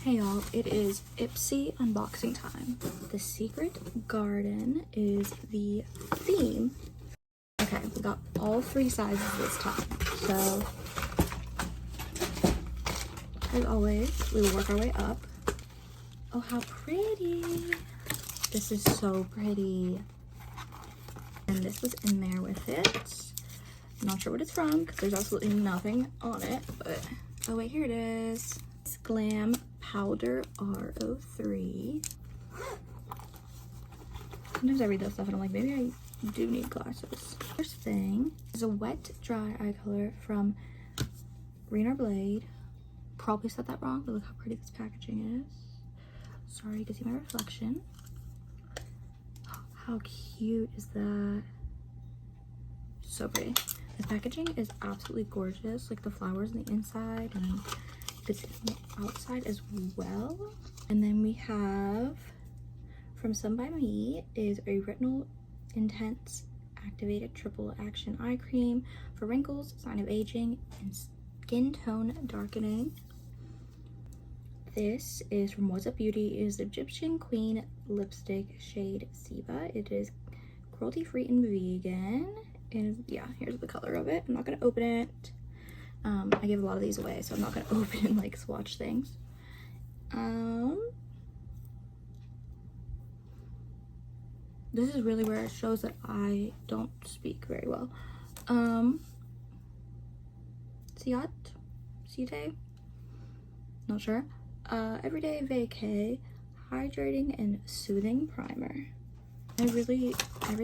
Hey y'all, it is Ipsy unboxing time. The Secret Garden is the theme. Okay, we got all 3 sizes this time. So, as always, we will work our way up. Oh, how pretty. This is so pretty. And this was in there with it. I'm not sure what it's from because there's absolutely nothing on it, but oh wait, here it is. It's Glam Powder R03. Sometimes I read that stuff and I'm like, maybe I do need glasses. First thing is a wet dry eye color from Green or Blade. Probably said that wrong, but look how pretty this packaging is. Sorry, you can see my reflection. How cute is that? So pretty. The packaging is absolutely gorgeous, like the flowers on the inside and it's on the outside as well. And then we have from Some by Me is a retinol intense activated triple action eye cream for wrinkles, sign of aging, and skin tone darkening. This is from What's Up Beauty. It is Egyptian Queen lipstick shade Siva. It is cruelty free and vegan. And yeah, here's the color of it. I'm not gonna open it. I give a lot of these away, so I'm not gonna open and like swatch things. This is really where it shows that I don't speak very well. Ciate? Not sure. Everyday Vacay hydrating and soothing primer. Every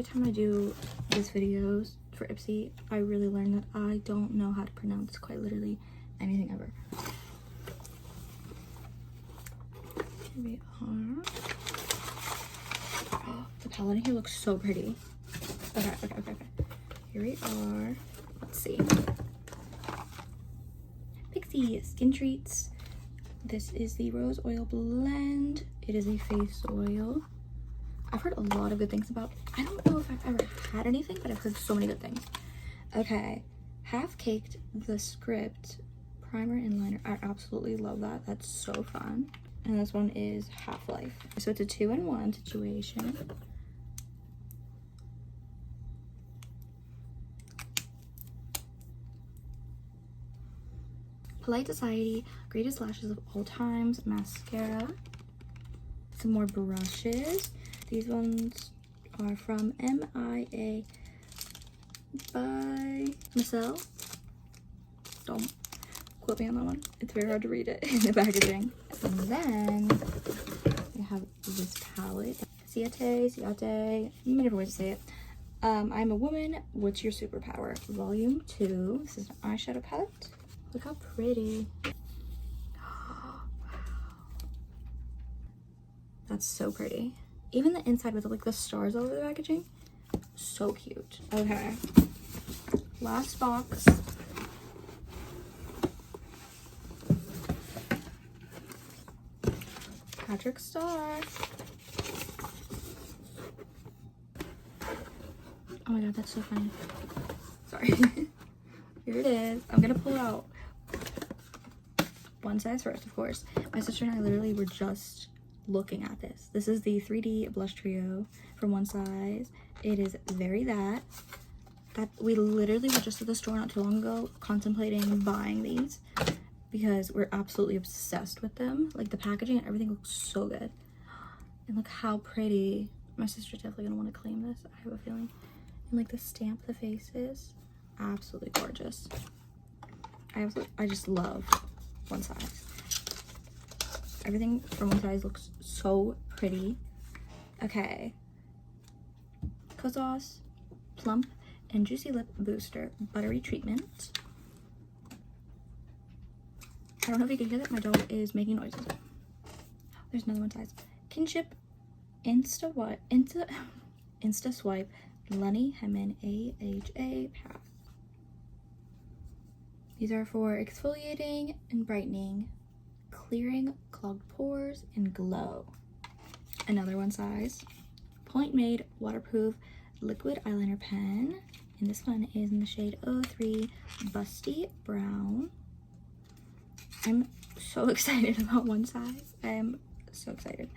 time I do these videos for Ipsy, I really learn that I don't know how to pronounce quite literally anything ever. Here we are. Oh, the palette in here looks so pretty. Okay. Here we are. Let's see. Pixie Skin Treats. This is the Rose Oil Blend. It is a face oil. I've heard a lot of good things about. I don't know if I've ever had anything, but I've heard so many good things. Okay, Half Caked the Script primer and liner. I absolutely love that. That's so fun. And this one is Half Life. So it's a 2-in-1 situation. Polite Society Greatest Lashes of All Times mascara. Some more brushes. These ones are from MIA by Marcel. Don't quote me on that one. It's very hard to read it in the packaging. And then we have this palette. Ciate, many different ways to say it. I'm a Woman, What's Your Superpower? Volume 2. This is an eyeshadow palette. Look how pretty. That's so pretty. Even the inside with like the stars all over the packaging, so cute. Okay, last box. Patrick Star. Oh my god, that's so funny. Sorry. Here it is. I'm gonna pull out one size first, of course. My sister and I literally were just looking at this. This is the 3D blush trio from One Size. It is very that we literally were just at the store not too long ago contemplating buying these because we're absolutely obsessed with them. Like the packaging and everything looks so good. And look how pretty. My sister's definitely gonna want to claim this, I have a feeling. And like the stamp the faces, absolutely gorgeous. I just love One Size. Everything from One Size looks so pretty. Okay. Kozos Plump and Juicy Lip Booster Buttery Treatment. I don't know if you can hear that. My dog is making noises. There's another One Size. Kinship Insta Swipe Lunny Hemin AHA Path. These are for exfoliating and brightening, clearing clogged pores, and glow. Another One Size. Point Made Waterproof Liquid Eyeliner Pen. And this one is in the shade 03 Busty Brown. I'm so excited about One Size. I am so excited.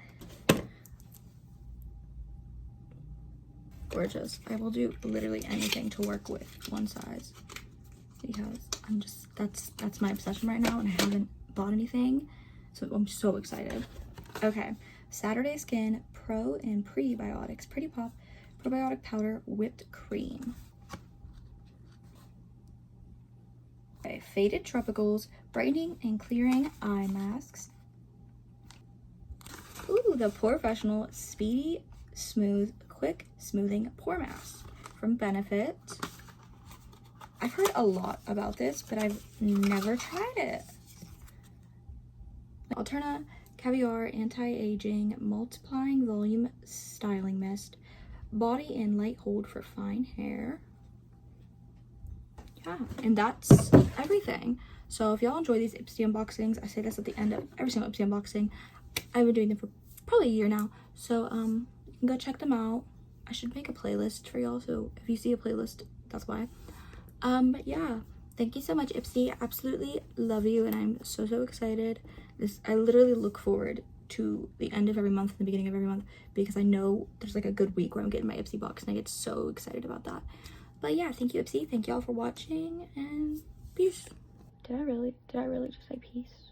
Gorgeous. I will do literally anything to work with One Size because I'm just, that's my obsession right now, and I haven't bought anything, so I'm so excited. Okay, Saturday Skin Pro and Prebiotics Pretty Pop Probiotic Powder Whipped Cream. Okay, Faded Tropicals Brightening and Clearing Eye Masks. Ooh, the Professional Speedy Smooth Quick Smoothing Pore Mask from Benefit. I've heard a lot about this, but I've never tried it. Alterna Caviar Anti-Aging Multiplying Volume Styling Mist. Body and light hold for fine hair. Yeah, and that's everything. So if y'all enjoy these Ipsy unboxings, I say this at the end of every single Ipsy unboxing. I've been doing them for probably a year now. So you can go check them out. I should make a playlist for y'all, so if you see a playlist, that's why. But yeah, thank you so much, Ipsy. Absolutely love you, and I'm so excited. I literally look forward to the end of every month and the beginning of every month, because I know there's like a good week where I'm getting my Ipsy box, and I get so excited about that. But yeah, thank you, Ipsy. Thank y'all for watching, and peace. Did I really just say peace?